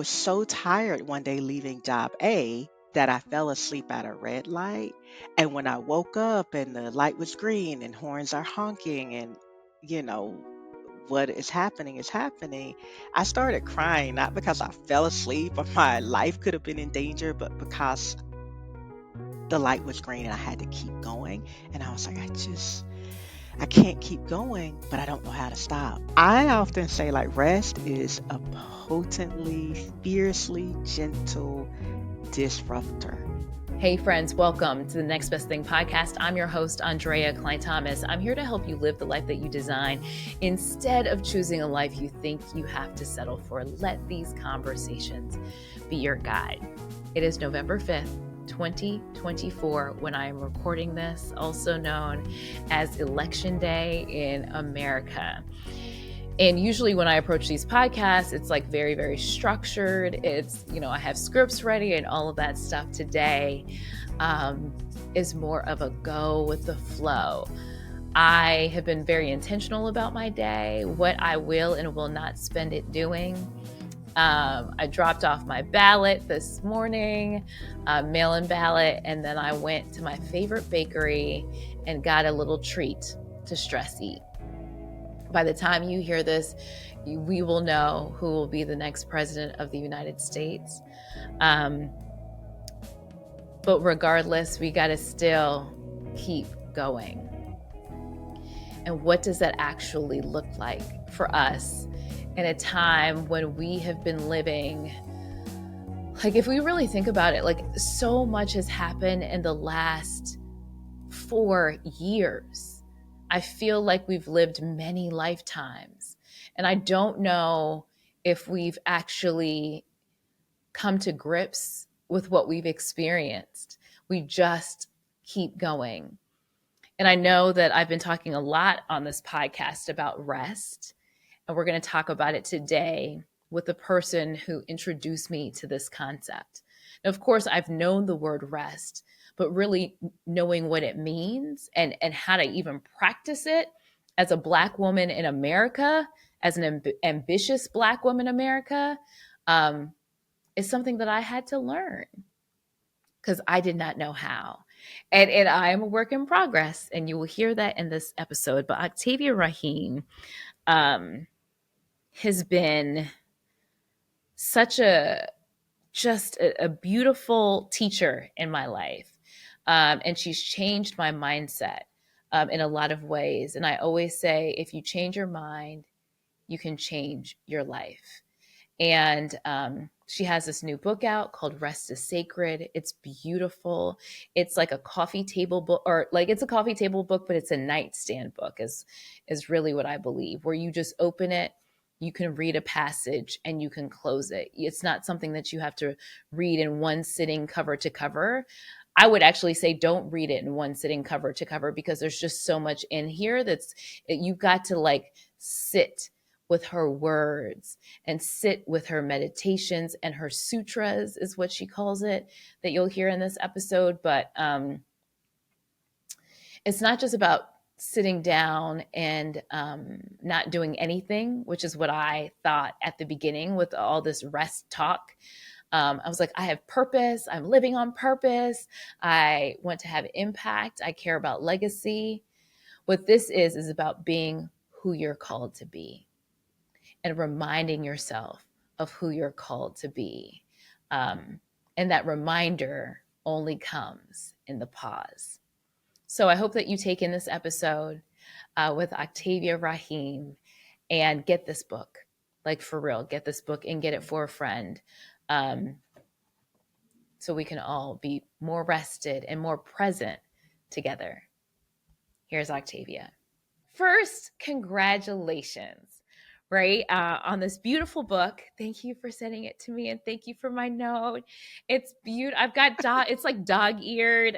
was so tired one day leaving job A that I fell asleep at a red light. And when I woke up and the light was green and horns are honking and, you know, what is happening, I started crying, not because I fell asleep or my life could have been in danger, but because the light was green and I had to keep going. And I was like, I can't keep going, but I don't know how to stop. I often say, like, rest is a potently, fiercely gentle disruptor. Hey friends, welcome to the Next Best Thing podcast. I'm your host, Andrea Cline-Thomas. I'm here to help you live the life that you design instead of choosing a life you think you have to settle for. Let these conversations be your guide. It is November 5th, 2024, when I am recording this, also known as Election Day in America. And usually when I approach these podcasts, it's like very, very structured. It's, I have scripts ready and all of that stuff. Today is more of a go with the flow. I have been very intentional about my day, what I will and will not spend it doing. I dropped off my ballot this morning, mail-in ballot, and then I went to my favorite bakery and got a little treat to stress eat. By the time you hear this, we will know who will be the next president of the United States. But regardless, we got to still keep going. And what does that actually look like for us in a time when we have been living, like if we really think about it, like so much has happened in the last 4 years. I feel like we've lived many lifetimes, and I don't know if we've actually come to grips with what we've experienced. We just keep going. And I know that I've been talking a lot on this podcast about rest, and we're going to talk about it today with the person who introduced me to this concept. Now, of course, I've known the word rest, but really knowing what it means and how to even practice it as a Black woman in America, as an ambitious Black woman in America, is something that I had to learn because I did not know how. And I am a work in progress, and you will hear that in this episode. But Octavia Raheem has been such a beautiful teacher in my life. And she's changed my mindset in a lot of ways. And I always say, if you change your mind, you can change your life. And she has this new book out called Rest is Sacred. It's beautiful. It's like a coffee table book, or like it's a coffee table book, but it's a nightstand book is really what I believe, where you just open it, you can read a passage and you can close it. It's not something that you have to read in one sitting cover to cover. I would actually say don't read it in one sitting cover to cover, because there's just so much in here you've got to like sit with her words and sit with her meditations and her sutras is what she calls it, that you'll hear in this episode. But it's not just about sitting down and not doing anything, which is what I thought at the beginning with all this rest talk. I was like, I have purpose. I'm living on purpose. I want to have impact. I care about legacy. What this is about being who you're called to be and reminding yourself of who you're called to be. And that reminder only comes in the pause. So I hope that you take in this episode with Octavia Raheem and get this book, like for real, get this book and get it for a friend. So we can all be more rested and more present together. Here's Octavia. First, congratulations, right? On this beautiful book. Thank you for sending it to me, and thank you for my note. It's beautiful. I've got it's like dog-eared.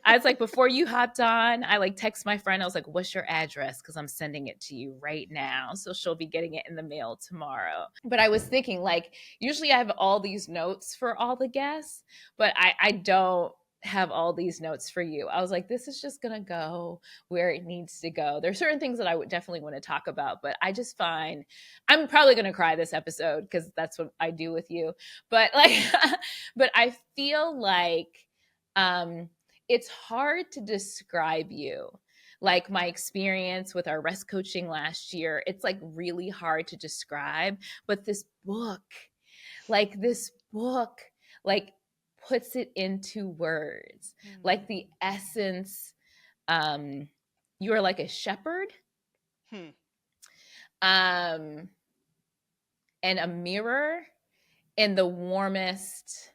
I was like, before you hopped on, I like text my friend. I was like, what's your address? Because I'm sending it to you right now. So she'll be getting it in the mail tomorrow. But I was thinking, like, usually I have all these notes for all the guests, but I don't have all these notes for you. I was like, this is just going to go where it needs to go. There's certain things that I would definitely want to talk about, but I just find I'm probably going to cry this episode because that's what I do with you. But like, but I feel like um, it's hard to describe you. Like my experience with our rest coaching last year, it's like really hard to describe. But this book, like puts it into words, like the essence. um you are like a shepherd, Hmm. um and a mirror in the warmest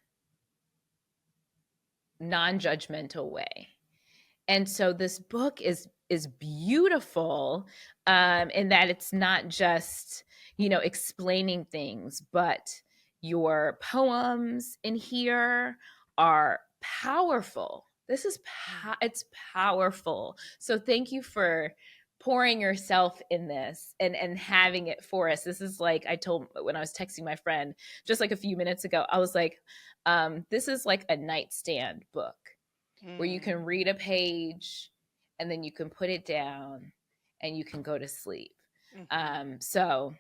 non-judgmental way. And so this book is beautiful, in that it's not just, explaining things, but your poems in here are powerful. This is it's powerful. So thank you for pouring yourself in this and having it for us. This is like I told when I was texting my friend just like a few minutes ago. I was like, this is like a nightstand book where you can read a page and then you can put it down and you can go to sleep. So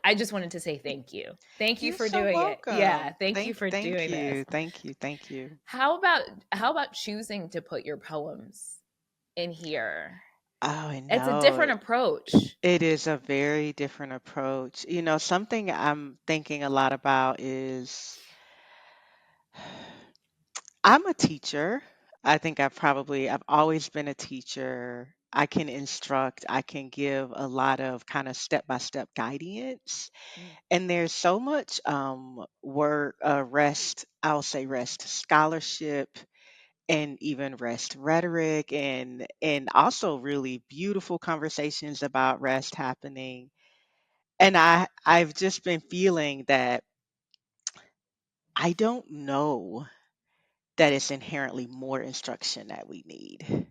I just wanted to say thank you. Thank you You're for so doing it. Yeah, welcome. thank you for Thank doing this. you. Thank you. Thank you. How about choosing to put your poems in here? Oh, I It's a know. different approach. It is a very different approach. Something I'm thinking a lot about is I'm a teacher. I think I've always been a teacher. I can instruct, I can give a lot of kind of step by step guidance. Mm, And there's so much work, I'll say rest scholarship, and even rest rhetoric, and also really beautiful conversations about rest happening. And I've just been feeling that I don't know that it's inherently more instruction that we need.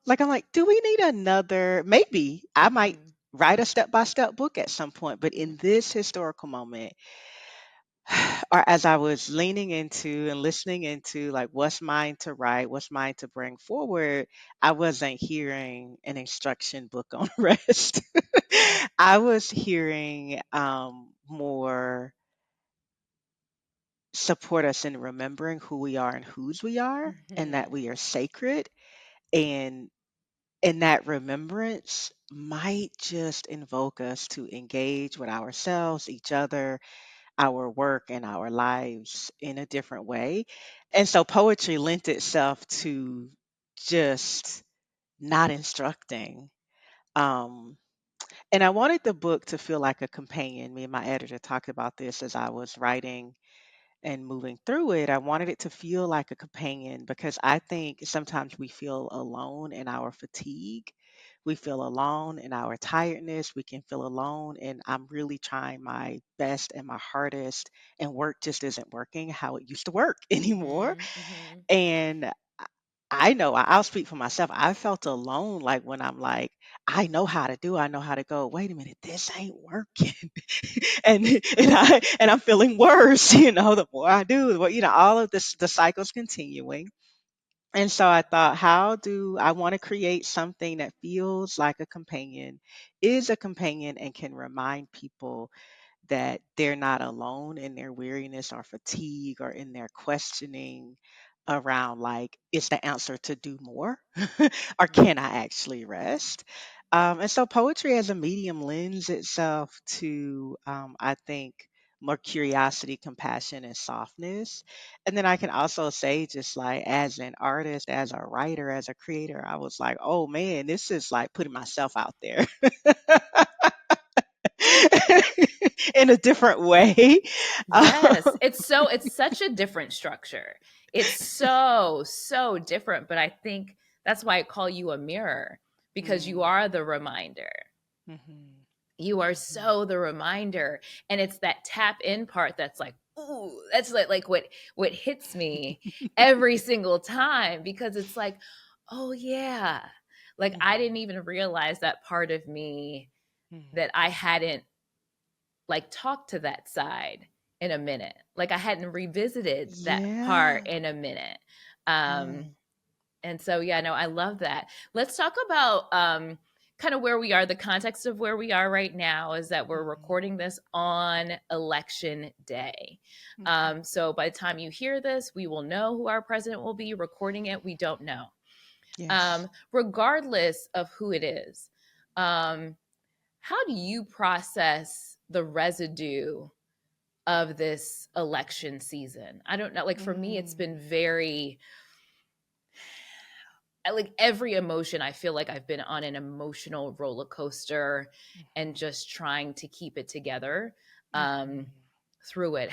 Like I'm like, do we need another? Maybe I might mm, write a step by step book at some point, but mm, in this historical moment, or as I was leaning into and listening into like what's mine to write, what's mine to bring forward, I wasn't hearing an instruction book on rest. mm, I was hearing more support us in remembering who we are and whose we are, and that mhm, we are sacred. And that remembrance might just invoke us to engage with ourselves, each other, our work, and our lives in a different way. And so poetry lent itself to just not instructing. Um, and I wanted the book to feel like a companion. Me and my editor talked about this as I was writing and moving through it. I wanted it to feel like a companion because I think sometimes we feel alone in our fatigue. We feel alone in our tiredness. We can feel alone. And I'm really trying my best and my hardest, and work just isn't working how it used to work anymore. mhm, mhm. And I know I'll speak for myself. I felt alone, like when I'm like, I know how to go. Wait a minute, this ain't working, and I'm feeling worse. The more I do, all of this, the cycle's continuing. And so I thought, how do I want to create something that feels like a companion, is a companion, and can remind people that they're not alone in their weariness or fatigue or in their questioning around like, is the answer to do more or can I actually rest? And so poetry as a medium lends itself to, I think, more curiosity, compassion, and softness. And then I can also say, just like as an artist, as a writer, as a creator, I was like, oh man, this is like putting myself out there in a different way. Yes, it's such a different structure. It's so different, but I think that's why I call you a mirror because you Mm, are the reminder. mhm, You are mhm, so the reminder, and it's that tap in part that's like, ooh, that's like what hits me every single time because it's like, oh yeah. Like I didn't mhm, even realize that part of me mhm, that I hadn't like talked to that side in a minute. Like I hadn't revisited that part Yeah. in a minute. Um, Mm. and so, yeah, no, I love that. Let's talk about kind of where we are. The context of where we are right now is that we're Mhm. recording this on election day. Mhm. So by the time you hear this, we will know who our president will be. Recording it, we don't know. Yes. Regardless of who it is, um, how do you process the residue of this election season? I don't know. Like for me, it's been Mm. very like every emotion. I feel like I've been on an emotional roller coaster and Mhm. just trying to keep it together um, Mhm. through it.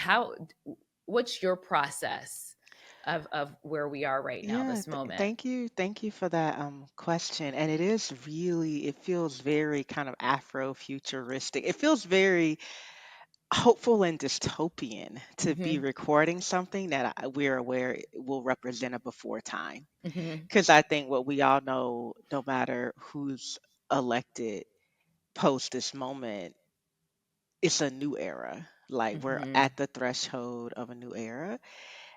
What's your process of where we are right now, Yeah, this moment? thank you for that question. And it is really, it feels very kind of Afro-futuristic. It feels very hopeful and dystopian to be Mm-hmm. recording something that we're aware it will represent a before time. Mm-hmm. Because I think what we all know, no matter who's elected post this moment, it's a new era. Like we're Mm-hmm. at the threshold of a new era.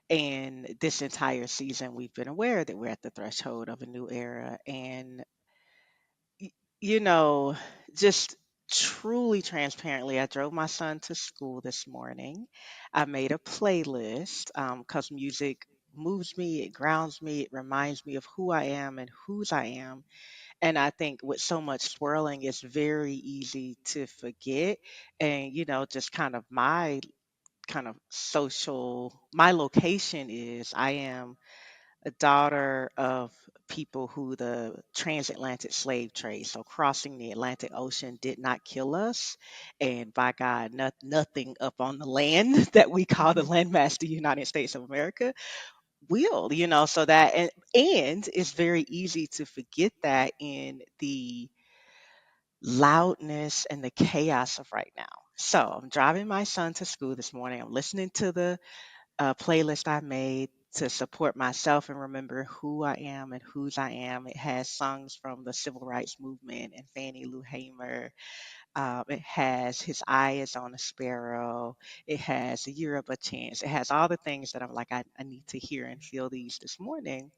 And this entire season, we've been aware that we're at the threshold of a new era. And, y- you know, just truly transparently, I drove my son to school this morning. I made a playlist because music moves me, it grounds me, it reminds me of who I am and whose I am. And I think with so much swirling, it's very easy to forget. And, just kind of social, my location is I am a daughter of people who the transatlantic slave trade, so crossing the Atlantic Ocean did not kill us. And by God, nothing up on the land that we call the Mm-hmm. landmass, the United States of America, will, so that, and it's very easy to forget that in the loudness and the chaos of right now. So I'm driving my son to school this morning. I'm listening to the playlist I made to support myself and remember who I am and whose I am. It has songs from the civil rights movement and Fannie Lou Hamer. It has His Eye is on a Sparrow. It has A Year of a Chance. It has all the things that I'm like, I need to hear and feel these this morning.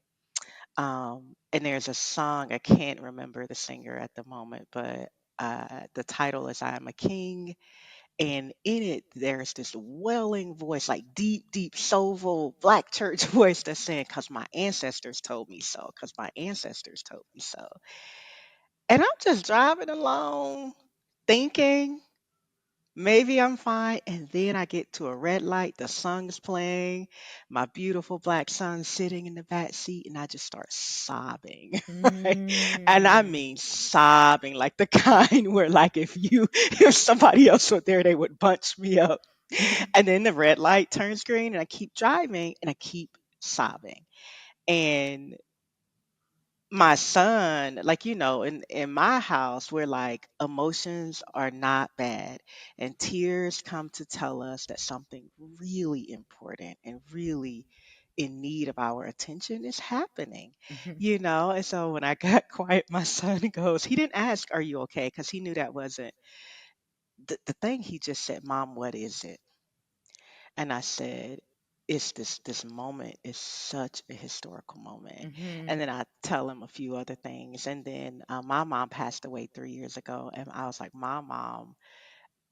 And there's a song, I can't remember the singer at the moment, but the title is I Am a King, and in it there's this wailing voice, like deep, deep, soulful black church voice that's saying, because my ancestors told me so, because my ancestors told me so. And I'm just driving along thinking maybe I'm fine. And then I get to a red light, the song's playing, my beautiful black son sitting in the back seat, and I just start sobbing. Right? And I Mm. mean sobbing, like the kind where like if somebody else were there, they would bunch me up. And then the red light turns green and I keep driving and I keep sobbing. And my son, like, in my house, we're like, emotions are not bad. And tears come to tell us that something really important and really in need of our attention is happening, Mhm. And so when I got quiet, my son goes, he didn't ask, "Are you okay?" Because he knew that wasn't the thing. He just said, "Mom, what is it?" And I said, it's this moment is such a historical moment. And Mhm. then I tell him a few other things. And then my mom passed away 3 years ago. And I was like, my mom,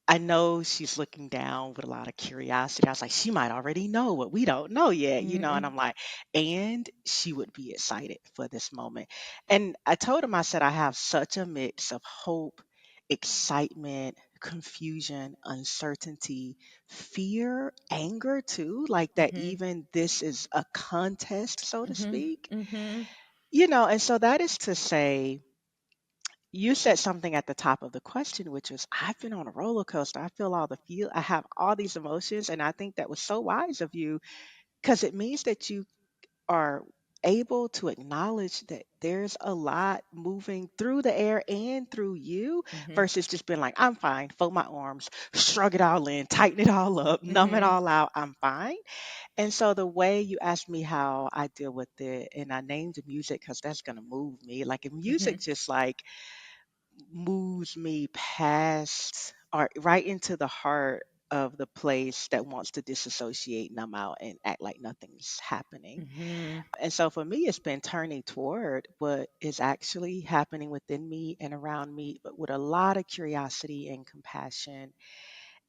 I know she's looking down with a lot of curiosity. I was like, she might already know what we don't know yet, and Mhm. I'm like, and she would be excited for this moment. And I told him, I said, I have such a mix of hope, excitement, confusion, uncertainty, fear, anger too, like that Mhm. even this is a contest, so to Mhm. speak. Mhm. And so that is to say, you said something at the top of the question, which was, I've been on a roller coaster. I feel all the feel. I have all these emotions. And I think that was so wise of you because it means that you are able to acknowledge that there's a lot moving through the air and through you Mhm. versus just being like, I'm fine, fold my arms, shrug it all in, tighten it all up, numb it Mhm. all out, I'm fine. And so the way you asked me how I deal with it, and I named the music because that's going to move me. Like, if music Mhm. just like moves me past or right into the heart of the place that wants to disassociate, numb out, and act like nothing's happening. Mm-hmm. And so for me, it's been turning toward what is actually happening within me and around me, but with a lot of curiosity and compassion.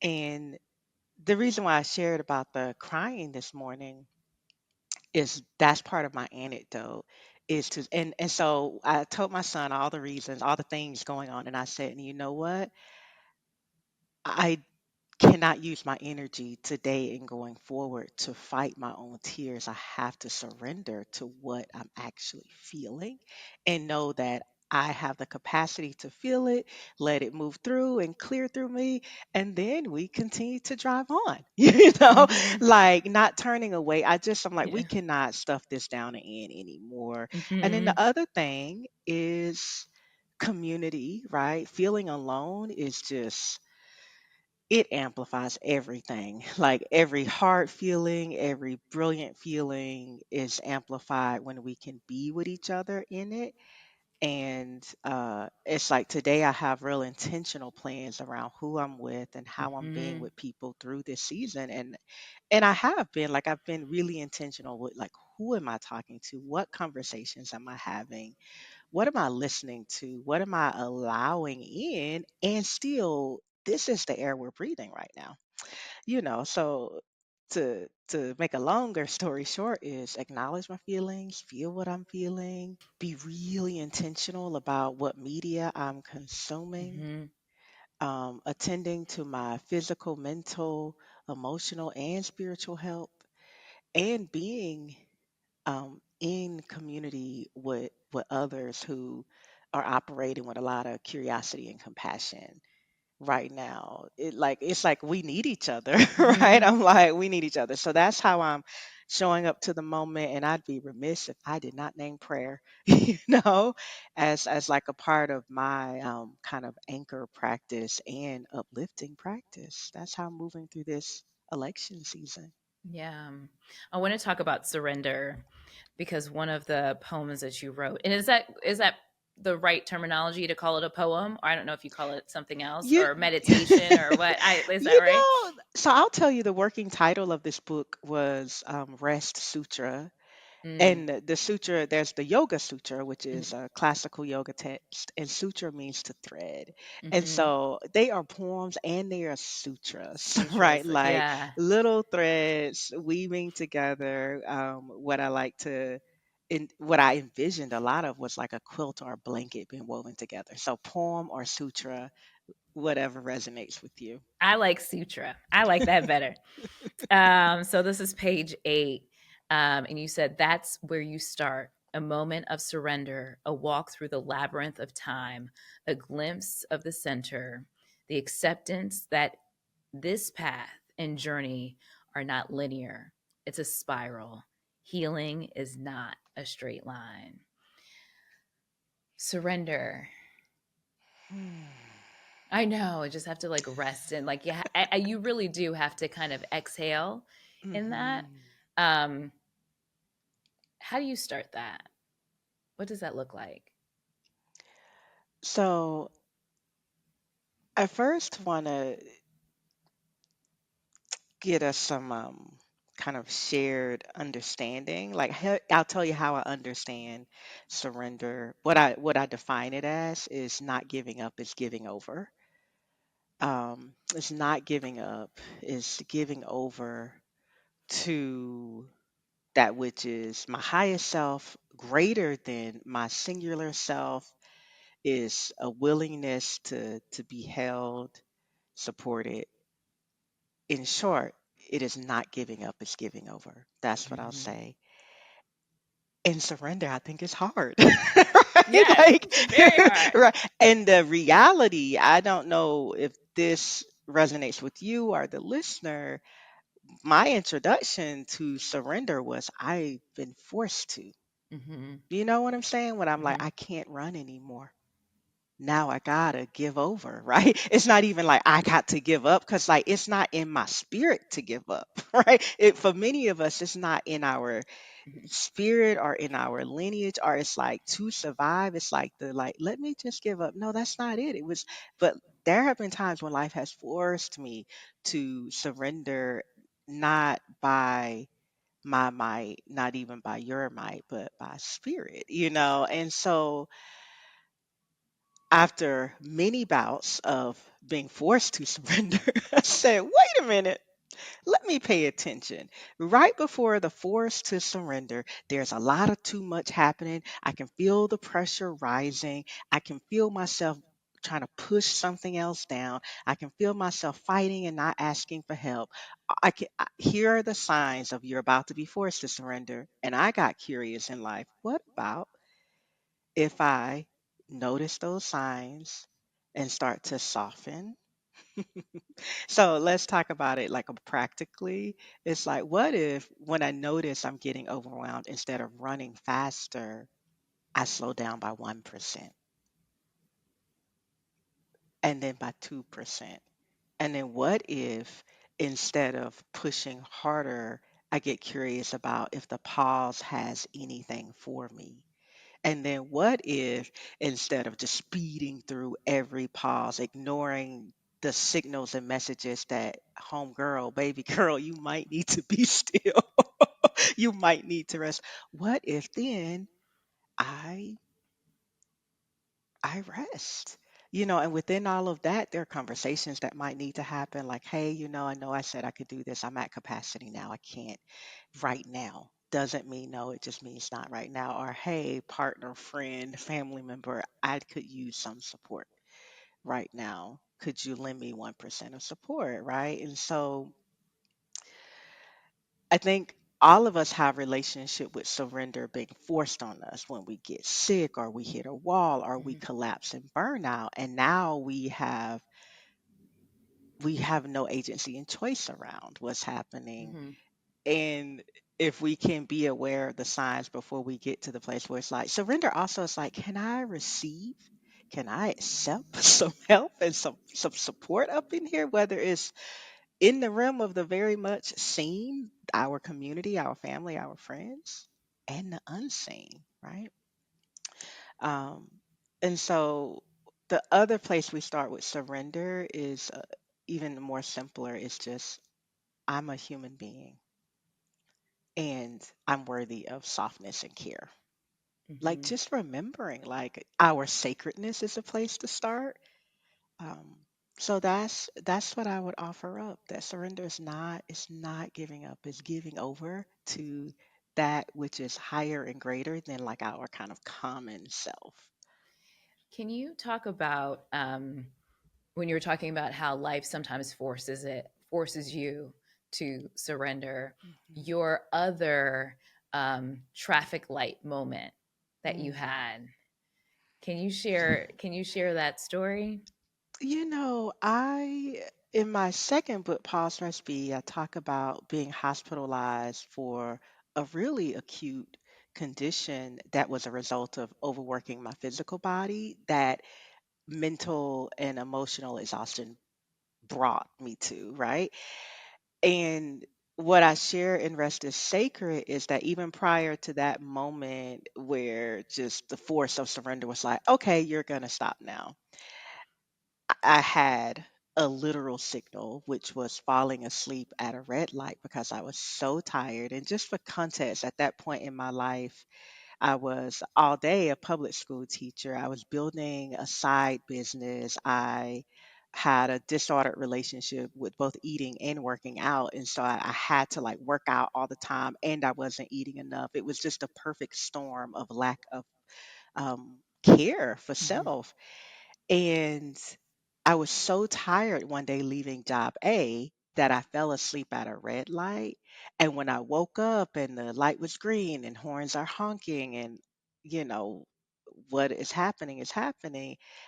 And the reason why I shared about the crying this morning is that's part of my anecdote is to and so I told my son all the reasons, all the things going on, and I said, and you know what? I cannot use my energy today and going forward to fight my own tears. I have to surrender to what I'm actually feeling and know that I have the capacity to feel it, let it move through and clear through me, and then we continue to drive on. Mm-hmm. Like not turning away. I'm like, we Yeah. cannot stuff this down the end anymore. And then Mm-hmm. the other thing is community, right? Feeling alone is just it amplifies everything. Like every hard feeling, every brilliant feeling is amplified when we can be with each other in it. And it's like today I have real intentional plans around who I'm with and how I'm being Mm-hmm. with people through this season. And I have been like I've been really intentional with like who am I talking to? What conversations am I having? What am I listening to? What am I allowing in? And still, this is the air we're breathing right now. So to make a longer story short is acknowledge my feelings, feel what I'm feeling, be really intentional about what media I'm consuming, Mm-hmm. attending to my physical, mental, emotional, and spiritual health, and being in community with others who are operating with a lot of curiosity and compassion right now. It's like we need each other, right? Mm-hmm. I'm like we need each other. So that's how I'm showing up to the moment, and I'd be remiss if I did not name prayer, as like a part of my kind of anchor practice and uplifting practice. That's how I'm moving through this election season. Yeah. I want to talk about surrender because one of the poems that you wrote, and is that the right terminology to call it a poem? Or I don't know if you call it something else You or meditation or what. Is that You right? know, so I'll tell you the working title of this book was Rest Sutra. Mm. And the sutra, there's the Yoga Sutra, which Mm-hmm. is a classical yoga text, and sutra means to thread. And Mm-hmm. so they are poems and they are sutras, right? Sutras. Like Yeah. little threads weaving together. What I like to, what I envisioned a lot of was like a quilt or a blanket being woven together. So poem or sutra, whatever resonates with you. I like sutra. I like that better. So this is page 8. And you said that's where you start. A moment of surrender, a walk through the labyrinth of time, a glimpse of the center, the acceptance that this path and journey are not linear. It's a spiral. Healing is not a straight line. Surrender. Hmm. I know. I just have to like rest and like yeah, you really do have to kind of exhale in that. Hmm. Um, how do you start that? What does that look like? So I first want to get us some kind of shared understanding. Like I'll tell you how I understand surrender. What I define it as is not giving up, is giving over. It's not giving up, is giving over to that which is my highest self, greater than my singular self, is a willingness to be held, supported. In short, it is not giving up, it's giving over. That's what I'll Mhm. say. And surrender, I think is hard. Right? Yes, Like, it's very hard. right. And the reality, I don't know if this resonates with you or the listener. My introduction to surrender was I've been forced to. Mhm. You know what I'm saying? When I'm like, Mhm. I can't run anymore. Now I gotta give over, right? It's not even like I got to give up because like it's not in my spirit to give up, right? For many of us, it's not in our Mhm. spirit or in our lineage, or it's like to survive. It's like the like, let me just give up. No, that's not it. It was, but there have been times when life has forced me to surrender, not by my might, not even by your might, but by spirit. And so after many bouts of being forced to surrender, I said, wait a minute. Let me pay attention. Right before the force to surrender, there's a lot of too much happening. I can feel the pressure rising. I can feel myself trying to push something else down. I can feel myself fighting and not asking for help. Here are the signs of you're about to be forced to surrender. And I got curious in life. What about if I notice those signs and start to soften? So let's talk about it like practically. It's like, what if when I notice I'm getting overwhelmed, instead of running faster, I slow down by 1% and then by 2%? And then what if instead of pushing harder, I get curious about if the pause has anything for me? And then what if instead of just speeding through every pause, ignoring the signals and messages that home girl, baby girl, you might need to be still. You might need to rest. What if then I I rest? And within all of that, there are conversations that might need to happen like, hey, I know I said I could do this. I'm at capacity now. I can't right now. Doesn't mean no, it just means not right now. Or, hey, partner, friend, family member, I could use some support right now. Could you lend me 1% of support? Right. And so I think all of us have relationship with surrender being forced on us when we get sick or we hit a wall or we Mhm. collapse in burnout. And now we have no agency and choice around what's happening. Mhm. And if we can be aware of the signs before we get to the place where it's like surrender, also it's like, can I receive? Can I accept some help and some support up in here, whether it's in the realm of the very much seen, our community, our family, our friends, and the unseen, right? Um, and so the other place we start with surrender is even more simpler. It's just, I'm a human being and I'm worthy of softness and care. Like Mhm. just remembering, like our sacredness is a place to start. Um, so that's what I would offer up. That surrender is not giving up. It's giving over to that which is higher and greater than like our kind of common self. Can you talk about when you were talking about how life sometimes forces you to surrender, Mhm. your other traffic light moment that you Mm. had? Can you share that story? I in my second book, Pause Recipe, I talk about being hospitalized for a really acute condition that was a result of overworking my physical body that mental and emotional exhaustion brought me to, right? And what I share in Rest is Sacred is that even prior to that moment where just the force of surrender was like, okay, you're going to stop now, I had a literal signal, which was falling asleep at a red light because I was so tired. And just for context, at that point in my life, I was all day a public school teacher. I was building a side business. I had a disordered relationship with both eating and working out. And so I had to like work out all the time and I wasn't eating enough. It was just a perfect storm of lack of care for Mhm. self. And I was so tired one day leaving job A that I fell asleep at a red light. And when I woke up and the light was green and horns are honking and, you know, what is happening,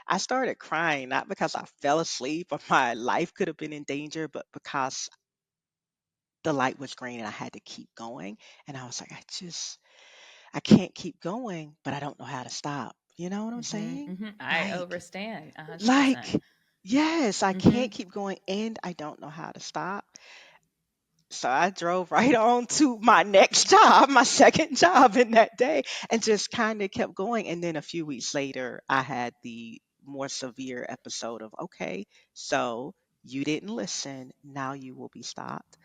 I started crying, not because I fell asleep or my life could have been in danger, but because the light was green and I had to keep going. And I was like, I can't keep going, but I don't know how to stop. You know what I'm Mhm. saying? Mhm. I Like, overstand 100%. like, yes, I can't Mhm. keep going and I don't know how to stop. So I drove right on to my next job, my second job in that day, and just kind of kept going. And then a few weeks later, I had the more severe episode of, okay, so you didn't listen, now you will be stopped.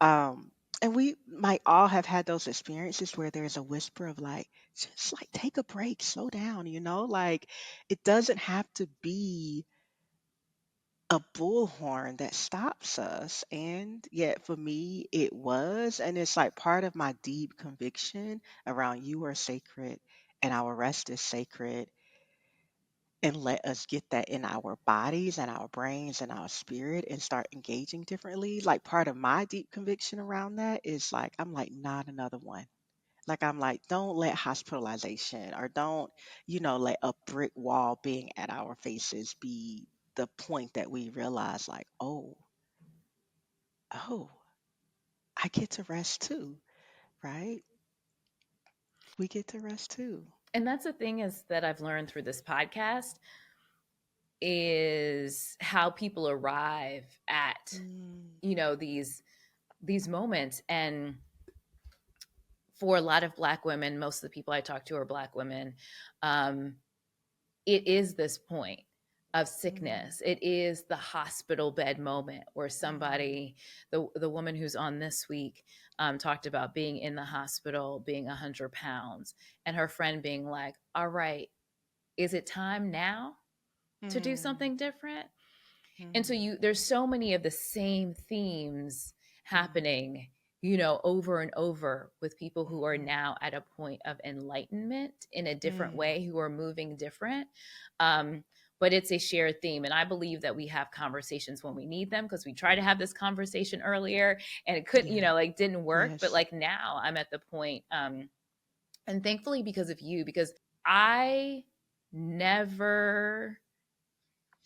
Um, and we might all have had those experiences where there's a whisper of like, just like take a break, slow down, like it doesn't have to be a bullhorn that stops us. And yet for me, it was. And it's like part of my deep conviction around you are sacred and our rest is sacred. And let us get that in our bodies and our brains and our spirit and start engaging differently. Like part of my deep conviction around that is like, I'm like, not another one. Like, I'm like, don't let hospitalization or don't, let a brick wall being at our faces be the point that we realize, like, oh, I get to rest too, right? We get to rest too. And that's the thing is that I've learned through this podcast is how people arrive at, Mm, these moments. And for a lot of Black women, most of the people I talk to are Black women. Um, it is this point of mm, sickness. It is the hospital bed moment where mm, somebody, the woman who's on this week, talked about being in the hospital, being 100 pounds, and her friend being like, "All right, is it time now to do mm, something different?" And so mm, there's so many of the same themes mm, happening, over and over with people who are mhm, now at a point of enlightenment in a different mm. way, who are moving different. um, but it's a shared theme, and I believe that we have conversations when we need them, because we tried to have this conversation earlier and it couldn't, Yeah. like didn't work. But Yes. like now I'm at the point, and thankfully because of you, because I never,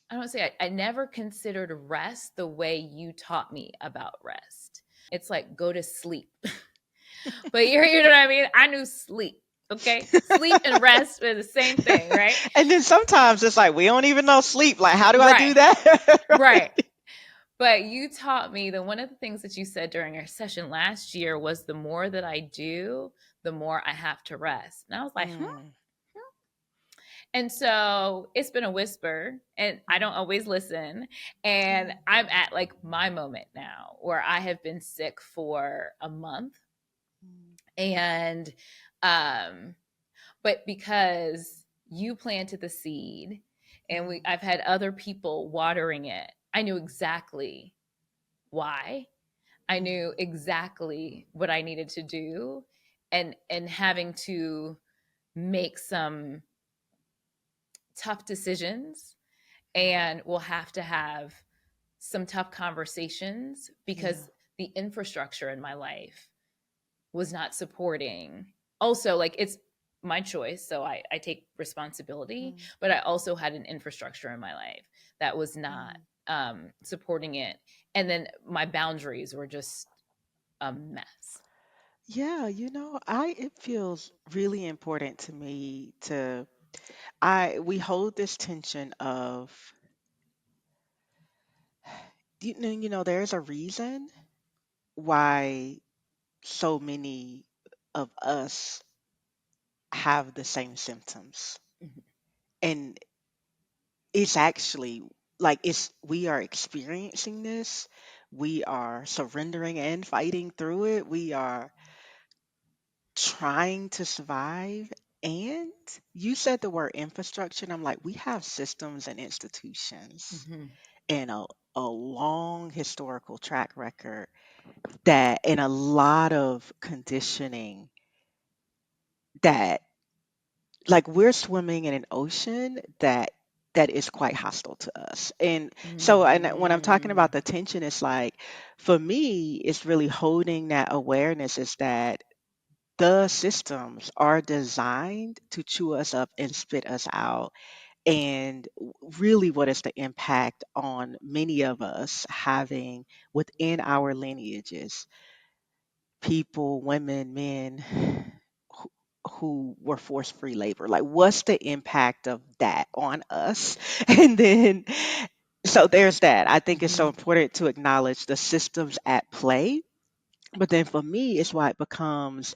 I don't say I never considered rest the way you taught me about rest. It's like go to sleep. But you know what I mean? I knew sleep. Okay. Sleep and rest are the same thing, right? And then sometimes it's like we don't even know sleep. Like, how do I do Right. that? Right. Right. But you taught me that one of the things that you said during our session last year was the more that I do, the more I have to rest. And I was like, hmm. Mm, And so it's been a whisper, and I don't mm, always listen. And mm, I'm at like my moment now where I have been sick for a month. mm, And, um, but because you planted the seed and mm, I've had other people watering it, I knew exactly why. I knew mm. exactly what I needed to do, and having to make some tough decisions, and we'll have to have some tough conversations Yeah. because the infrastructure in my life was not supporting. Also, like it's my choice, so I take responsibility, Mm, but I also had an infrastructure in my life that was not mm. supporting it. And then my boundaries were just a mess. Yeah, I it feels really important to me to I we hold this tension of there's a reason why so many of us have the same symptoms. Mhm. And it's actually like it's we are experiencing this. We are surrendering and fighting through it. We are trying to survive. And you said the word infrastructure, and I'm like, we have systems and institutions Mhm. and a long historical track record that, and a lot of conditioning that, like, we're swimming in an ocean that is quite hostile to us. And so, and when I'm talking Mhm. about the tension, it's like, for me, it's really holding that awareness is that the systems are designed to chew us up and spit us out. And really, what is the impact on many of us having within our lineages people, women, men who, who were forced free labor? Like, what's the impact of that on us? And then, so there's that. I think it's so Mhm. important to acknowledge the systems at play. But then for me, it's why it becomes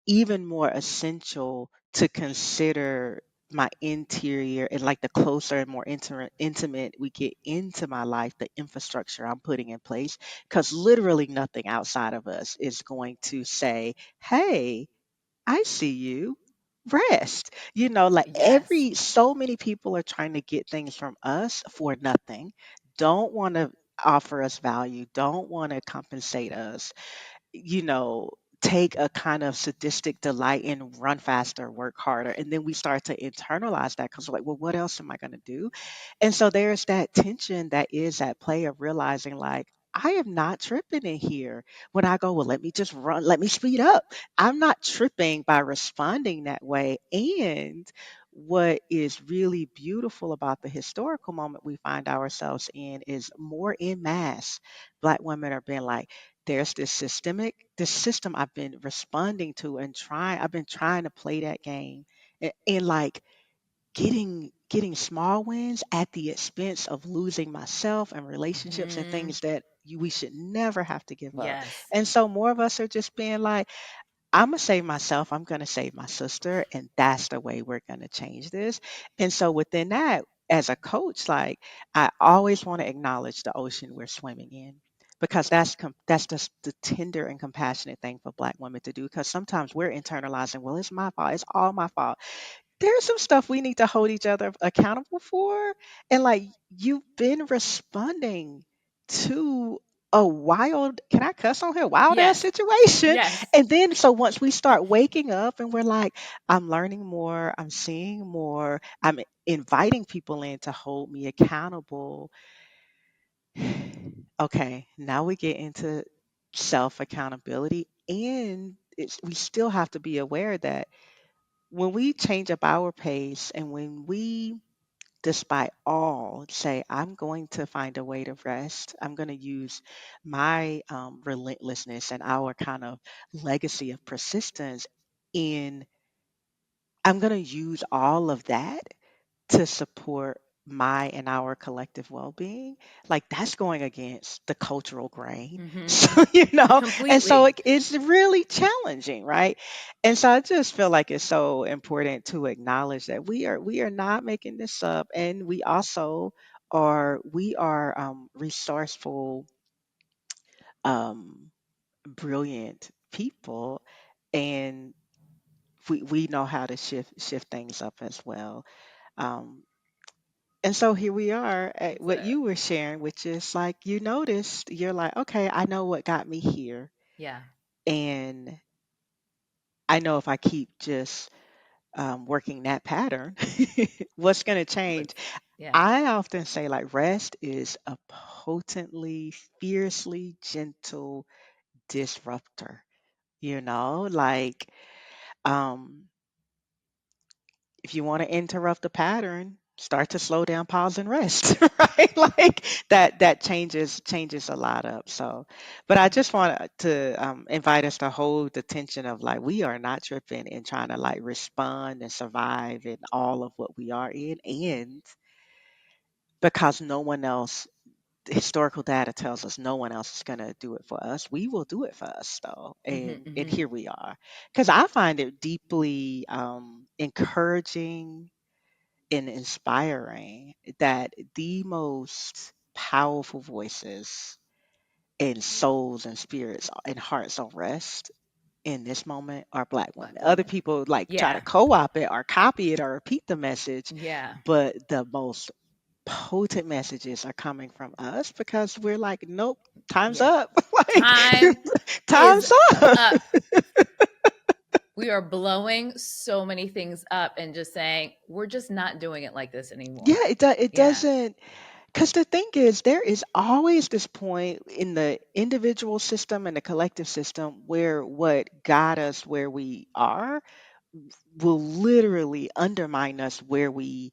even more essential to consider. my interior, and like the closer and more intimate we get into my life, the infrastructure I'm putting in place, because literally nothing outside of us is going to say, hey, I see you. Rest. Like Yes. so many people are trying to get things from us for nothing, don't want to offer us value, don't want to compensate us, you know, take a kind of sadistic delight in run faster, work harder. And then we start to internalize that because we're like, well, what else am I going to do? And so there's that tension that is at play of realizing, like, I am not tripping in here when I go, well, let me just run, let me speed up. I'm not tripping by responding that way. And what is really beautiful about the historical moment we find ourselves in is more in mass. Black women are being like, there's this system I've been responding to and I've been trying to play that game, and like getting small wins at the expense of losing myself and relationships and Hmm. things that we should never have to give up. Yes. And so more of us are just being like, I'm gonna save myself, I'm gonna save my sister, and that's the way we're gonna change this. And so within that, as a coach, like, I always want to acknowledge the ocean we're swimming in, because that's just the tender and compassionate thing for Black women to do. Because sometimes we're internalizing, well, it's my fault, it's all my fault. There's some stuff we need to hold each other accountable for. And like, you've been responding to a wild, can I cuss on here? Wild ass Yes. situation. Yes. And then so once we start waking up and we're like, I'm learning more, I'm seeing more, I'm inviting people in to hold me accountable. Okay, now we get into self accountability, and we still have to be aware that when we change up our pace and when we, despite all, say, I'm going to find a way to rest, I'm going to use my relentlessness and our kind of legacy of persistence in, I'm going to use all of that to support my and our collective well-being. Like, that's going against the cultural grain. Hmm. So, and so Completely. it's really challenging, right? And so I just feel like it's so important to acknowledge that we are not making this up, and we are resourceful, um brilliant people, and we know how to shift things up as well. um And so here we are at It's what a you were sharing, which is like, you noticed, you're like, okay, I know what got me here. yeah. And I know if I keep just working that pattern, what's going to change? What's yeah. I often say, like, rest is a potently, fiercely gentle disruptor, like, um, if you want to interrupt the pattern, start to slow down, pause, and rest, right? Like, that changes a lot up. So, but I just want to invite us to hold the tension of, like, we are not tripping and trying to like respond and survive in all of what we are in, and because no one else, historical data tells us no one else is going to do it for us, we will do it for us though. Hmm. And Hmm. here we are, because I find it deeply encouraging and inspiring that the most powerful voices and souls and spirits and hearts on rest in this moment are Black Black women. Other women. people like try to Yeah. co-opt it or copy it or repeat the message, Yeah. but the most potent messages are coming from us because we're like, nope, time's Yeah. up. Like, Time is time's up. up. We are blowing so many things up and just saying, we're just not doing it like this Yeah, anymore. it Yeah. doesn't. Because the thing is, there is always this point in the individual system and the collective system where what got us where we are will literally undermine us where we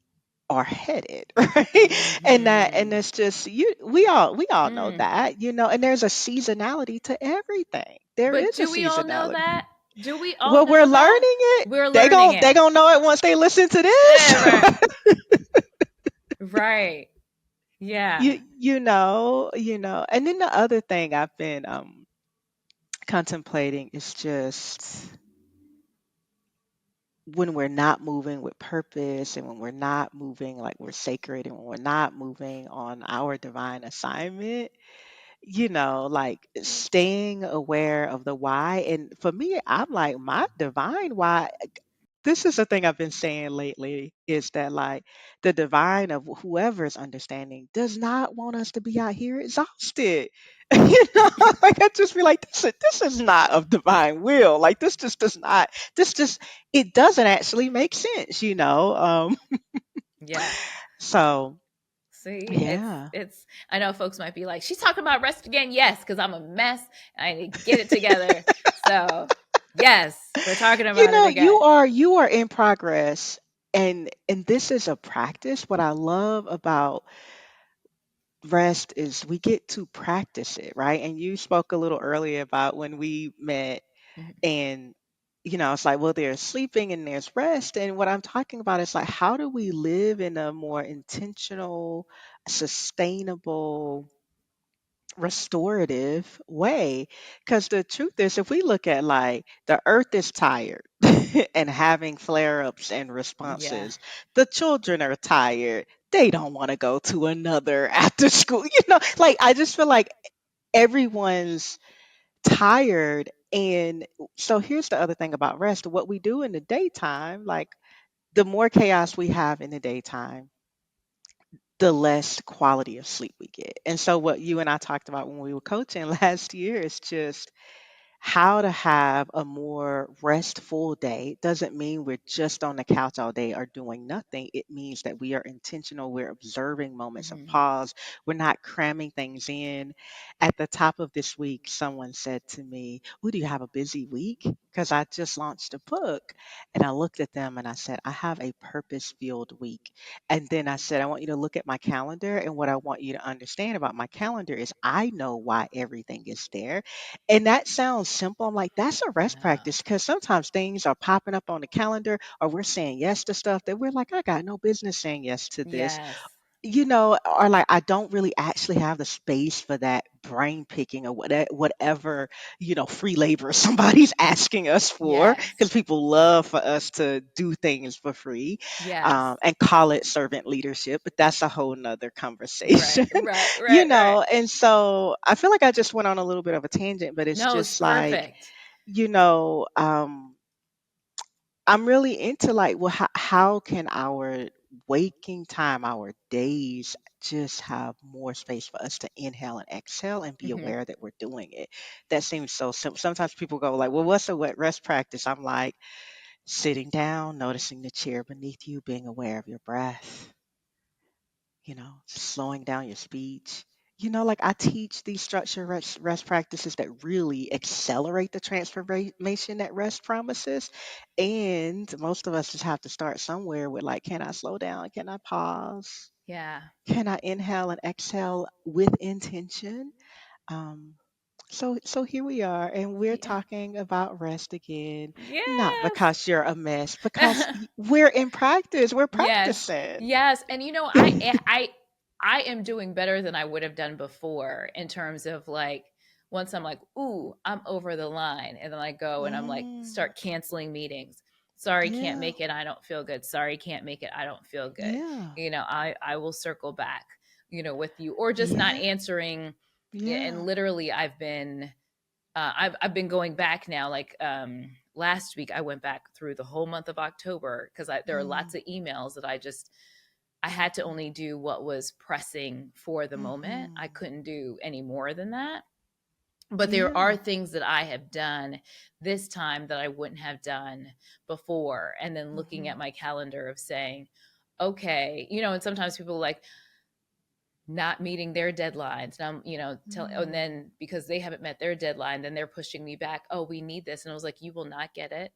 are headed, right? And Hmm. it's just, we all know Mm. that, and there's a seasonality to everything. There But is a do we all know seasonality. that? Do we all Well, we're know that? learning it. We're They learning gon' they it. gonna know it once they listen to this. Right. Right. Yeah. And then the other thing I've been contemplating is just when we're not moving with purpose, and when we're not moving like we're sacred, and when we're not moving on our divine assignment, like staying aware of the why. And for me, I'm like, my divine why, this is the thing I've been saying lately, is that like the divine of whoever's understanding does not want us to be out here exhausted. Like I just be like, this is not of divine will. Like this just does not, this just, it doesn't actually make sense. Yeah. So See, yeah. it's I know folks might be like, she's talking about rest again. Yes, because I'm a mess and I need to get it together. So yes, we're talking about it You again. are in progress, and this is a practice. What I love about rest is we get to practice it, right? And you spoke a little earlier about when we met, Mhm. and it's like, well, there's sleeping and there's rest. And what I'm talking about is like, how do we live in a more intentional, sustainable, restorative way? Because the truth is, if we look at like the earth is tired and having flare ups and Yeah. responses, the children are tired. They don't want to go to another after school. Like I just feel like everyone's tired. And so here's the other thing about rest: what we do in the daytime, like the more chaos we have in the daytime, the less quality of sleep we get. And so what you and I talked about when we were coaching last year is just how to have a more restful day. Doesn't mean we're just on the couch all day or doing nothing. It means that we are intentional. We're observing moments of Mhm. pause. We're not cramming things in. At the top of this week, someone said to me, "Oh, do you have a busy week?" Because I just launched a book. And I looked at them and I said, "I have a purpose filled week." And then I said, "I want you to look at my calendar. And what I want you to understand about my calendar is I know why everything is there." And that sounds simple. I'm like, that's a rest Yeah. practice, because sometimes things are popping up on the calendar, or we're saying yes to stuff that we're like, I got no business saying yes to this. Yes. Or like I don't really actually have the space for that brain picking or whatever, free labor somebody's asking us for, Yes. because people love for us to do things for free, Yes. and call it servant leadership, but that's a whole nother Right. conversation. Right. Right. Right. And so I feel like I just went on a little bit of a tangent, but it's No, it's just like, perfect. you know, um, I'm really into like, well, how can our waking time, our days, just have more space for us to inhale and exhale and be Hmm. aware that we're doing it? That seems so simple. Sometimes people go like, well, what's a wet rest practice? I'm like, sitting down, noticing the chair beneath you, being aware of your breath, slowing down your speech. Like I teach these structured rest practices that really accelerate the transformation that rest promises. And most of us just have to start somewhere with like, can I slow down? Can I pause? Yeah. Can I inhale and exhale with intention? Um, so here we are, and we're Yeah. talking about rest again, not Yes. because you're a mess, because we're in practice, we're Yes. practicing. Yes. And I am doing better than I would have done before in terms of like once I'm like, ooh, I'm over the line. And then I go and I'm like, Mm, start canceling meetings. Sorry, can't yeah, make it. I don't feel good. Sorry, can't make it. I don't feel good. yeah, I will circle back, with you or just not yeah, answering. And yeah. literally I've been going back now. Like last week, I went back through the whole month of October because there are lots Mm, of emails that I had to only do what was pressing for the moment. I mm-hmm. couldn't do any more than that. But there are Yeah. things that I have done this time that I wouldn't have done before. And then looking Mm-hmm. at my calendar of saying, okay, and sometimes people are like, not meeting their deadlines. And I'm, and Mm, then because they haven't met their deadline, then they're pushing me back. Oh, we need this. And I was like, you will not get it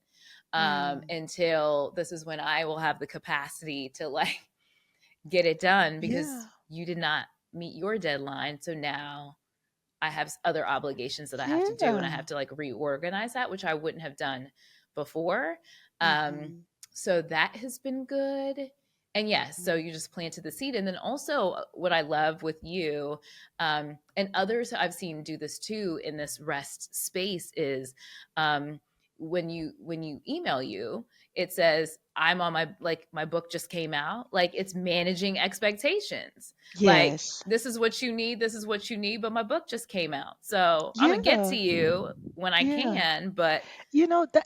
mm. until this is when I will have the capacity to like get it done because Yeah, you did not meet your deadline. So now I have other obligations that I have to do and I yeah. have to like reorganize that, which I wouldn't have done before. Um, Mm-hmm. so that has been good. And yes, so Mm-hmm. you just planted the seed. And then also, what I love with you and others I've seen do this too in this rest space is um, when you email you, it says I'm on my, like, my book just came out. Like, it's managing expectations. Like, Yes. this is what you need, this is what you need, but my book just came out, so I'm gonna get to Yeah. you when I Yeah. can. But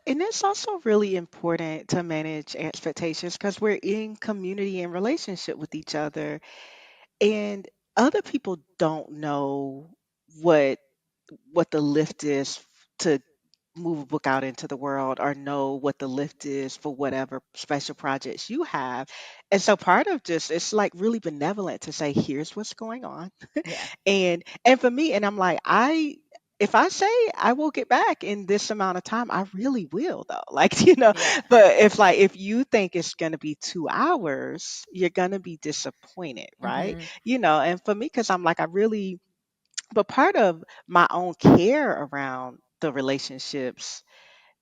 And it's also really important to manage expectations because we're in community and relationship with each other, and other people don't know what the lift is to move a book out into the world, or know what the lift is for whatever special projects you have. And so part of just, it's like really benevolent to say, here's what's going on. yeah, And for me, and I'm like, if I say I will get back in this amount of time, I really will though. Like, yeah. but if you think it's gonna be 2 hours, you're gonna be disappointed, right? Hmm. And for me, because I'm like, I really, but part of my own care around the relationships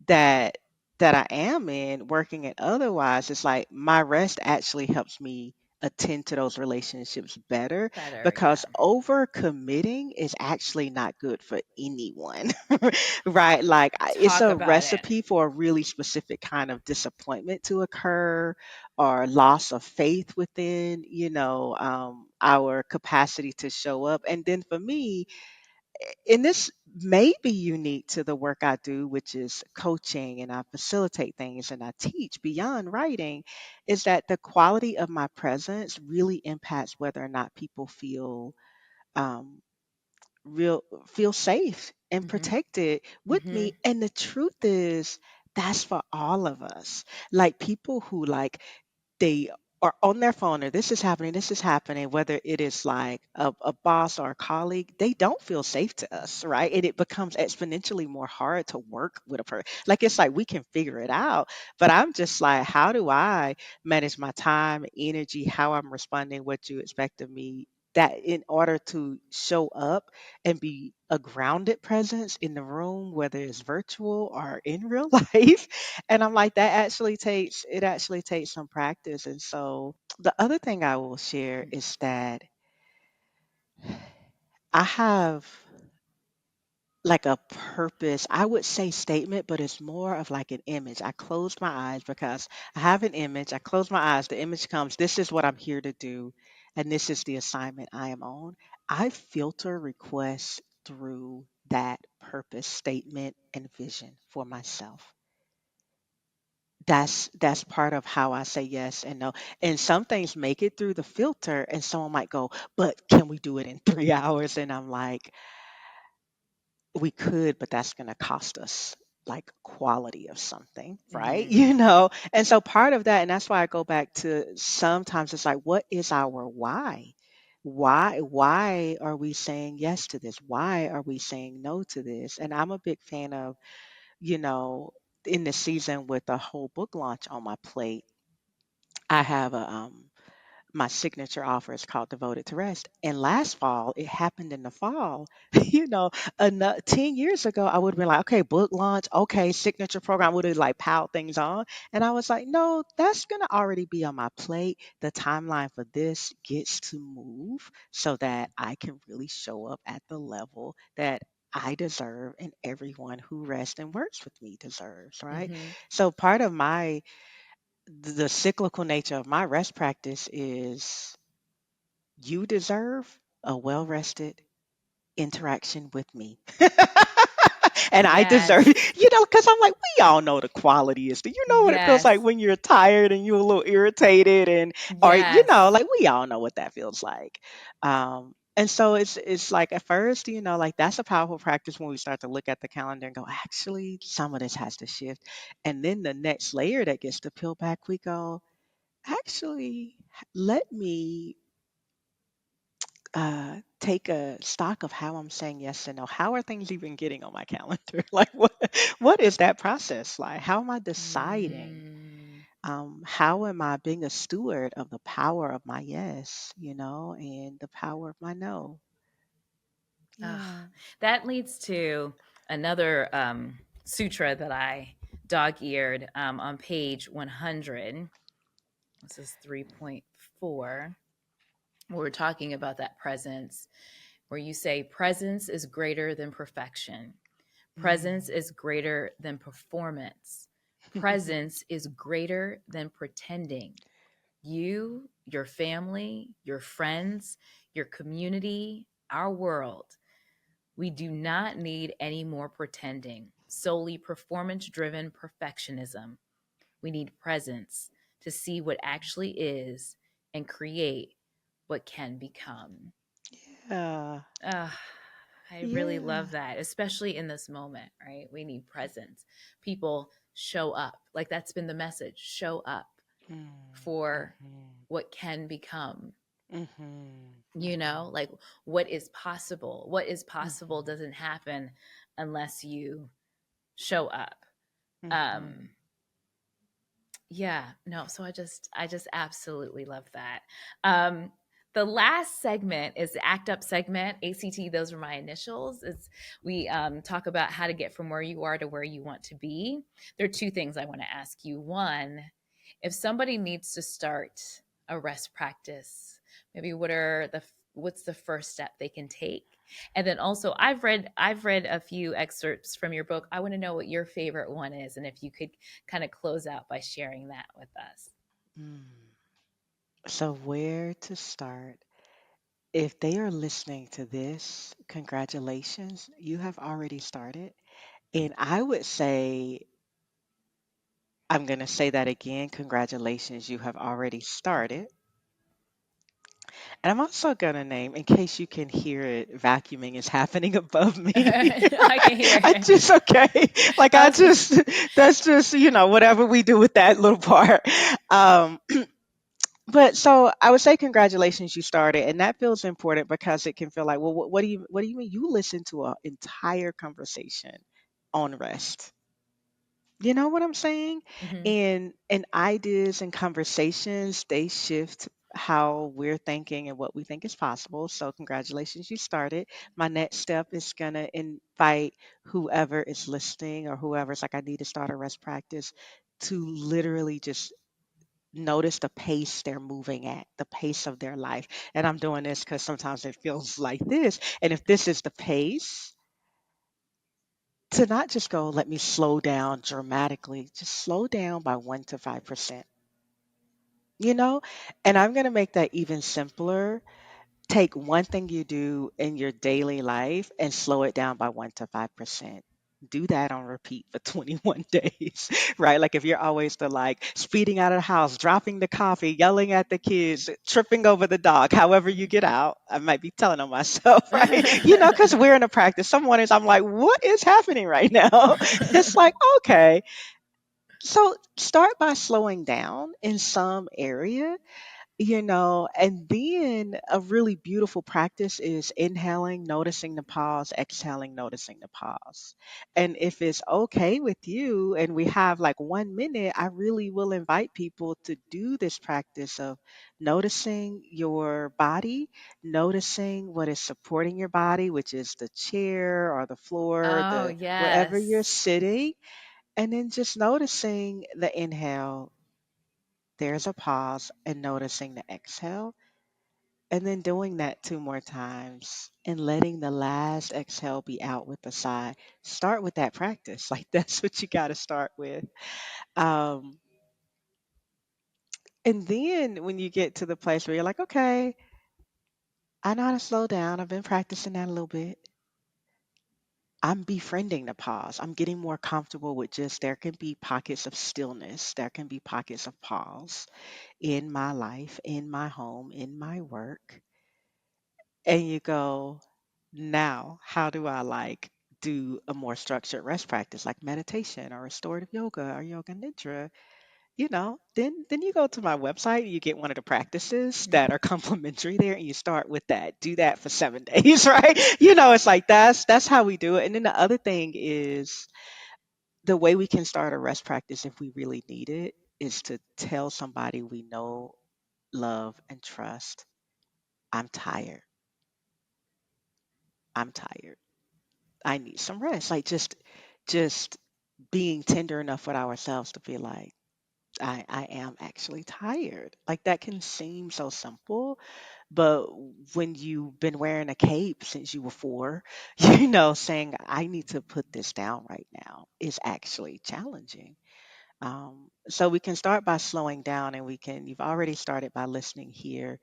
that I am in, working and otherwise, it's like my rest actually helps me attend to those relationships better, Better, yeah. because over committing is actually not good for anyone. Right? Like, it's Talk a about it. recipe for a really specific kind of disappointment to occur, or loss of faith within, our capacity to show up. And then for me, and this may be unique to the work I do, which is coaching, and I facilitate things and I teach beyond writing, is that the quality of my presence really impacts whether or not people um, feel safe and Hmm. protected with Hmm. me. And the truth is, that's for all of us. Like, people who, like, they are on their phone, or this is happening, whether it is like a boss or a colleague, they don't feel safe to us, right? And it becomes exponentially more hard to work with a person. Like, it's like we can figure it out, but I'm just like, how do I manage my time, energy, how I'm responding, what you expect of me, that in order to show up and be a grounded presence in the room, whether it's virtual or in real life. And I'm like, that actually takes some practice. And so the other thing I will share is that I have like a purpose, I would say statement, but it's more of like an image. I close my eyes because I have an image. I close my eyes, the image comes, this is what I'm here to do, and this is the assignment I am on. I filter requests through that purpose statement and vision for myself. That's part of how I say yes and no. And some things make it through the filter, and someone might go, but can we do it in 3 hours? And I'm like, we could, but that's going to cost us like quality of something, right? Hmm. And so part of that, and that's why I go back to, sometimes it's like, what is our why? Why are we saying yes to this? Why are we saying no to this? And I'm a big fan of, you know, in the season with the whole book launch on my plate, I have my signature offer is called Devoted to Rest. And last fall, it happened in the fall. you know, 10 years ago, I would have been like, okay, book launch, okay, signature program, would have like piled things on. And I was like, no, that's going to already be on my plate. The timeline for this gets to move so that I can really show up at the level that I deserve, and everyone who rests and works with me deserves, right? Hmm. So part of the cyclical nature of my rest practice is, you deserve a well rested interaction with me. And I deserve, Yes. because I'm like, we all know the quality is. Do you know what it feels like Yes. when you're tired and you're a little irritated, and, or, Yes. like, we all know what that feels like. And so it's like, at first, like, that's a powerful practice when we start to look at the calendar and go, actually, some of this has to shift. And then the next layer that gets to peel back, we go, actually, let me take a stock of how I'm saying yes and no. How are things even getting on my calendar? Like, what is that process like? How am I deciding? Mm. How am I being a steward of the power of my yes, and the power of my no? Ugh. Yeah. That leads to another sutra that I dog eared on page 100. This is 3.4. We're talking about that presence, where you say presence is greater than perfection. Presence Mm. is greater than performance. Presence is greater than pretending. You, your family, your friends, your community, our world. We do not need any more pretending, solely performance driven perfectionism. We need presence to see what actually is and create what can become. Yeah. Uh, I really Yeah. love that, especially in this moment, right? We need presence. People show up. Like that's been the message, show up Mm. for Mhm. what can become. Mhm. You know, Mhm. like what is possible? What is possible Mhm. doesn't happen unless you show up. Mhm. Um, yeah, no, so I just absolutely love that. Um the last segment is the act up segment. ACT, those are my initials. It's we talk about how to get from where you are to where you want to be. There are two things I want to ask you. One, if somebody needs to start a rest practice, maybe what's the first step they can take? And then also I've read a few excerpts from your book. I want to know what your favorite one is, and if you could kind of close out by sharing that with us. Mm. So, where to start? If they are listening to this, congratulations, you have already started. And I would say, I'm going to say that again. Congratulations, you have already started. And I'm also going to name, in case you can hear it, vacuuming is happening above me. I can hear I it. just, okay. Like, I I was, just, that's just, whatever we do with that little part. Um, but so I would say congratulations, you started, and that feels important because it can feel like, well, what do you mean? You listened to an entire conversation on rest. You know what I'm saying? mhm. And ideas and conversations, they shift how we're thinking and what we think is possible. So congratulations, you started. My next step is gonna invite whoever is listening or whoever's like, I need to start a rest practice to literally just notice the pace they're moving at, the pace of their life. And I'm doing this because sometimes it feels like this. And if this is the pace, to not just go, let me slow down dramatically, just slow down by 1 to 5%, you know? And I'm going to make that even simpler. Take one thing you do in your daily life and slow it down by 1 to 5%. Do that on repeat for 21 days, right? Like if you're always the like speeding out of the house, dropping the coffee, yelling at the kids, tripping over the dog, however you get out. I might be telling on myself, right? Because we're in a practice. Some mornings I'm like, what is happening right now? It's like, okay. So start by slowing down in some area, and then a really beautiful practice is inhaling, noticing the pause, exhaling, noticing the pause. And if it's okay with you and we have like 1 minute, I really will invite people to do this practice of noticing your body, noticing what is supporting your body, which is the chair or the floor, Oh, the wherever you're yes. sitting, and then just noticing the inhale, there's a pause, and noticing the exhale, and then doing that 2 more times and letting the last exhale be out with a sigh. Start with that practice. Like that's what you got to start with. Um, and then when you get to the place where you're like, okay, I know how to slow down. I've been practicing that a little bit. I'm befriending the pause. I'm getting more comfortable with just there can be pockets of stillness. There can be pockets of pause in my life, in my home, in my work. And you go, now, how do I like do a more structured rest practice like meditation or restorative yoga or yoga nidra? Then you go to my website, you get one of the practices that are complimentary there, and you start with that. Do that for 7 days, right? It's like that's how we do it. And then the other thing is the way we can start a rest practice if we really need it is to tell somebody we know, love, and trust, I'm tired. I'm tired. I need some rest. Like just being tender enough with ourselves to be like, I am actually tired. Like that can seem so simple, But when you've been wearing a cape since you were 4, saying, I need to put this down right now is actually challenging. So we can start by slowing down, and you've already started by listening here.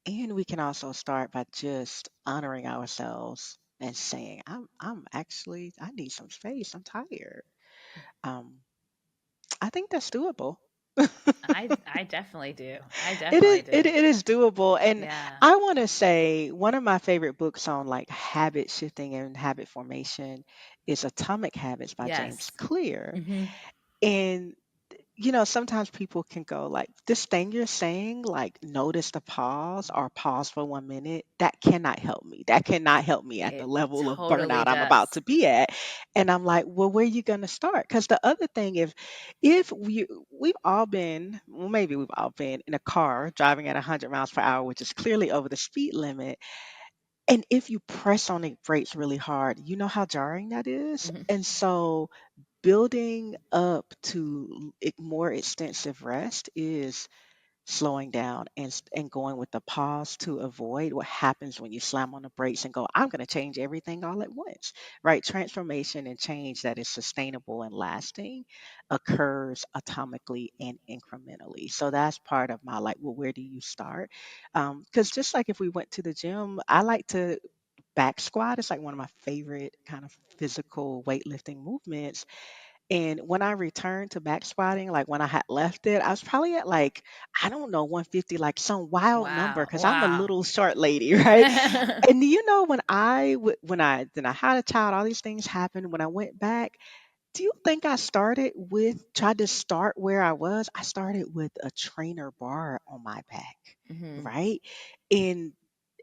And we can also start by just honoring ourselves and saying, I need some space. I'm tired. Um, I think that's doable. I definitely do. I It definitely is do. it is doable. And Yeah. I want to say one of my favorite books on like habit shifting and habit formation is Atomic Habits by James Yes. Clear. Hmm. And sometimes people can go like, this thing you're saying, like notice the pause or pause for 1 minute. That cannot help me. That cannot help me at the It level of totally burnout I'm about does. to be at. And I'm like, well, where are you going to start? Because the other thing, if we've all been, well, maybe we've all been in a car driving at 100 miles per hour, which is clearly over the speed limit. And if you press on the brakes really hard, you know how jarring that is. Hmm. And so building up to more extensive rest is slowing down and going with the pause to avoid what happens when you slam on the brakes and go, I'm going to change everything all at once, right? Transformation and change that is sustainable and lasting occurs atomically and incrementally. So that's part of my like, well, where do you start? Because just like if we went to the gym, I like to back squat. It's like one of my favorite kind of physical weightlifting movements. And when I returned to back squatting, like when I had left it, I was probably at like, I don't know, 150, like some wild number, Wow. because I'm a Wow. little short lady, right? And when when I had a child, all these things happened. When I went back, do you think I tried to start where I was? I started with a trainer bar on my back, Hmm. right? And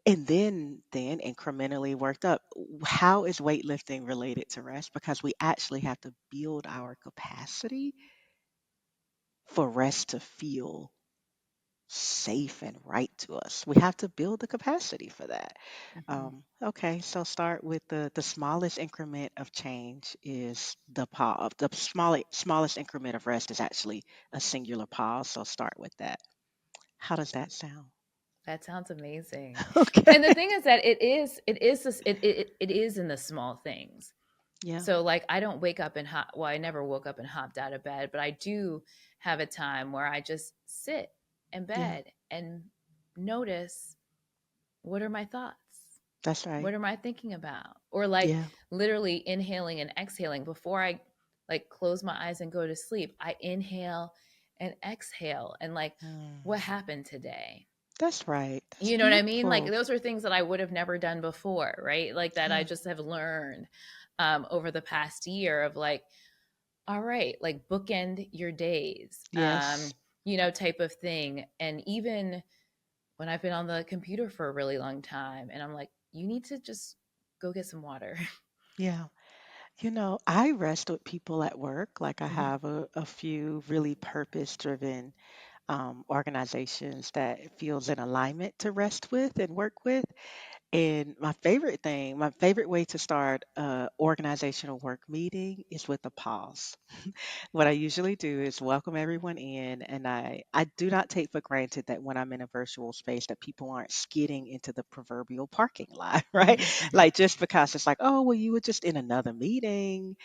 then incrementally worked up. How is weightlifting related to rest? Because we actually have to build our capacity for rest to feel safe and right to us. We have to build the capacity for that. Hmm. Okay, so start with the smallest increment of change is the pause. The smallest increment of rest is actually a singular pause. So start with that. How does that sound? That sounds amazing. Okay. And the thing is that it is in the small things. Yeah. So like I don't wake up and well, I never woke up and hopped out of bed, but I do have a time where I just sit in Yeah. bed and notice, what are my thoughts? That's right. What am I thinking about? Or like Yeah. literally inhaling and exhaling before I like close my eyes and go to sleep. I inhale and exhale and like, what Mm. happened today? That's right. That's You know what I mean? Like beautiful. those are things that I would have never done before, right? Like that I Yeah. just have learned over the past year of like, all right, like bookend your days, Yes. type of thing. And even when I've been on the computer for a really long time and I'm like, you need to just go get some water. Yeah. I rest with people at work. Like I Hmm. have a few really purpose-driven organizations that it feels in alignment to rest with and work with. And my favorite way to start a organizational work meeting is with a pause. What I usually do is welcome everyone in, and I do not take for granted that when I'm in a virtual space that people aren't skidding into the proverbial parking lot, right? Hmm. Hmm. Like just because it's like, oh, well, you were just in another meeting,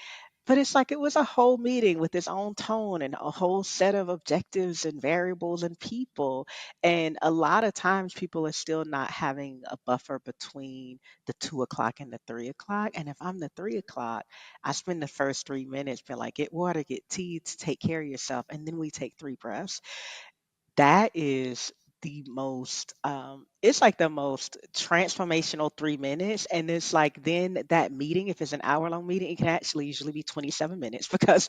but it's like it was a whole meeting with its own tone and a whole set of objectives and variables and people. And a lot of times people are still not having a buffer between the 2 o'clock and the 3 o'clock. And if I'm the 3 o'clock, I spend the first 3 minutes being like, get water, get tea, to take care of yourself. And then we take 3 breaths. That is the most it's like the most transformational 3 minutes. And it's like then that meeting, if it's an hour long meeting, it can actually usually be 27 minutes because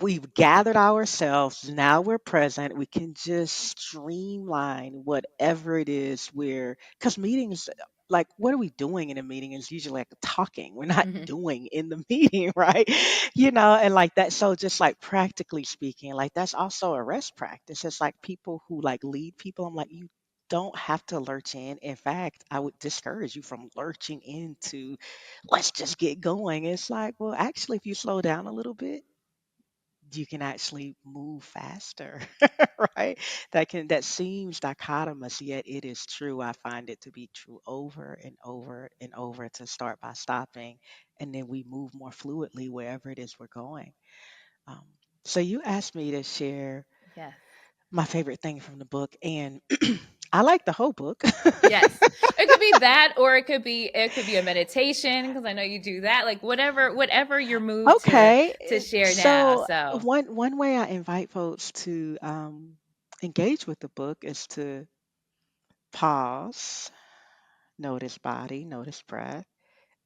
we've gathered ourselves. Now we're present. We can just streamline whatever it is because meetings, like, what are we doing in a meeting is usually like talking. We're not Hmm. doing in the meeting, right? And like that. So just like practically speaking, like that's also a rest practice. It's like people who like lead people. I'm like, you don't have to lurch in. In fact, I would discourage you from lurching into, let's just get going. It's like, well, actually, if you slow down a little bit, you can actually move faster, right? That seems dichotomous, yet it is true. I find it to be true over and over and over, to start by stopping, and then we move more fluidly wherever it is we're going. Um, so you asked me to share Yes. my favorite thing from the book, and I like the whole book. Yes. It could be that, or it could be a meditation, because I know you do that. Like whatever you're moved Okay, to share now. so So, one way I invite folks to engage with the book is to pause, notice body, notice breath,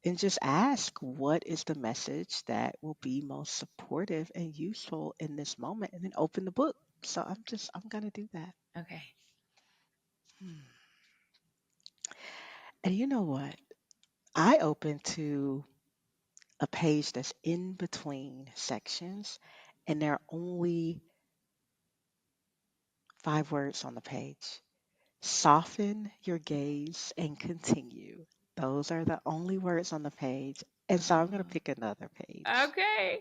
and just ask, what is the message that will be most supportive and useful in this moment, and then open the book. So I'm gonna do that. okay. Hmm. And you know what? I open to a page that's in between sections, and there are only 5 words on the page. Soften your gaze and continue. Those are the only words on the page. And so I'm going to pick another page. Okay.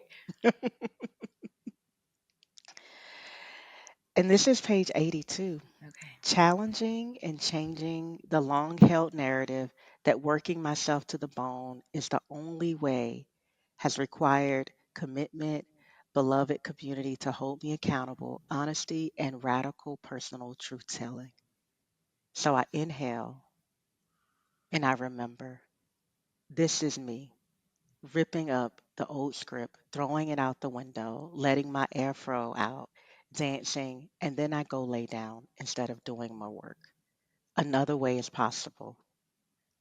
And this is page 82. Okay. Challenging and changing the long held narrative that working myself to the bone is the only way has required commitment, beloved community to hold me accountable, honesty, and radical personal truth telling. So I inhale and I remember, this is me, ripping up the old script, throwing it out the window, letting my afro out, dancing, and then I go lay down instead of doing my work. Another way is possible.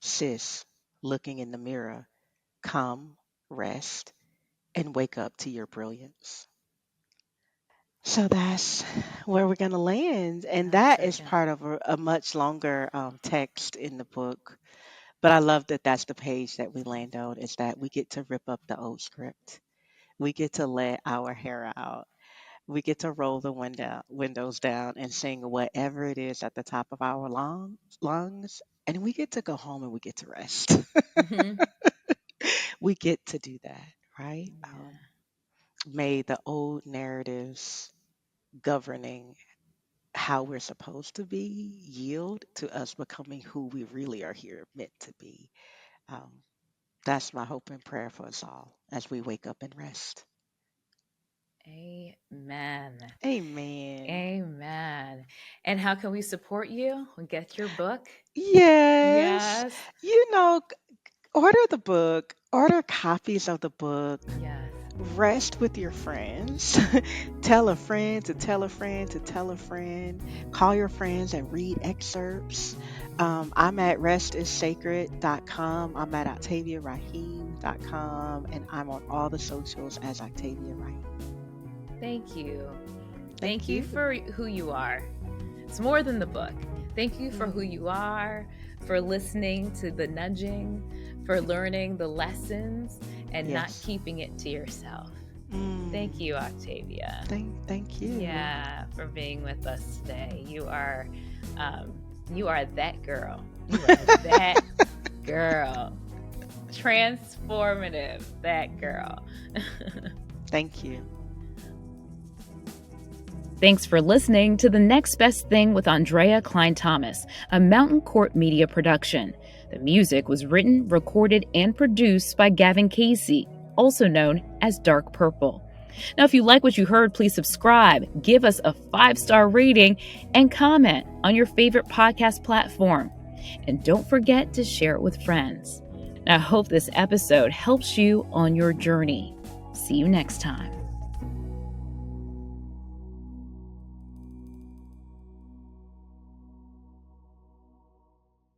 Sis, looking in the mirror, come, rest, and wake up to your brilliance. So that's where we're going to land. And That's that so is good. part of a much longer text in the book. But I love that that's the page that we land on, is that we get to rip up the old script. We get to let our hair out. We get to roll the windows down and sing whatever it is at the top of our lungs. And we get to go home and we get to rest. Hmm. We get to do that, right? Yeah. May the old narratives governing how we're supposed to be yield to us becoming who we really are here meant to be. Um, that's my hope and prayer for us all as we wake up and rest. Amen. Amen. Amen. And how can we support you? We get your book. Yes. Yes. You know, order the book, order copies of the book, Yes. rest with your friends. Tell a friend to tell a friend to tell a friend. Call your friends and read excerpts. I'm at restissacred.com. I'm at octaviaraheem.com. And I'm on all the socials as Octavia Raheem. Thank you. Thank Thank you you. for who you are. It's more than the book. Thank you for who Mm, you are, for listening to the nudging, for learning the lessons, and not yes. keeping it to yourself. Thank Mm, you, Octavia. thank you. Yeah, for being with us today. Um, you are that girl. You are that girl. Transformative, that girl. Thank you. Thanks for listening to The Next Best Thing with Andrea Cline-Thomas, a Mountain Court Media production. The music was written, recorded, and produced by Gavin Casey, also known as Dark Purple. Now, if you like what you heard, please subscribe, give us a 5-star rating, and comment on your favorite podcast platform. And don't forget to share it with friends. Now, I hope this episode helps you on your journey. See you next time.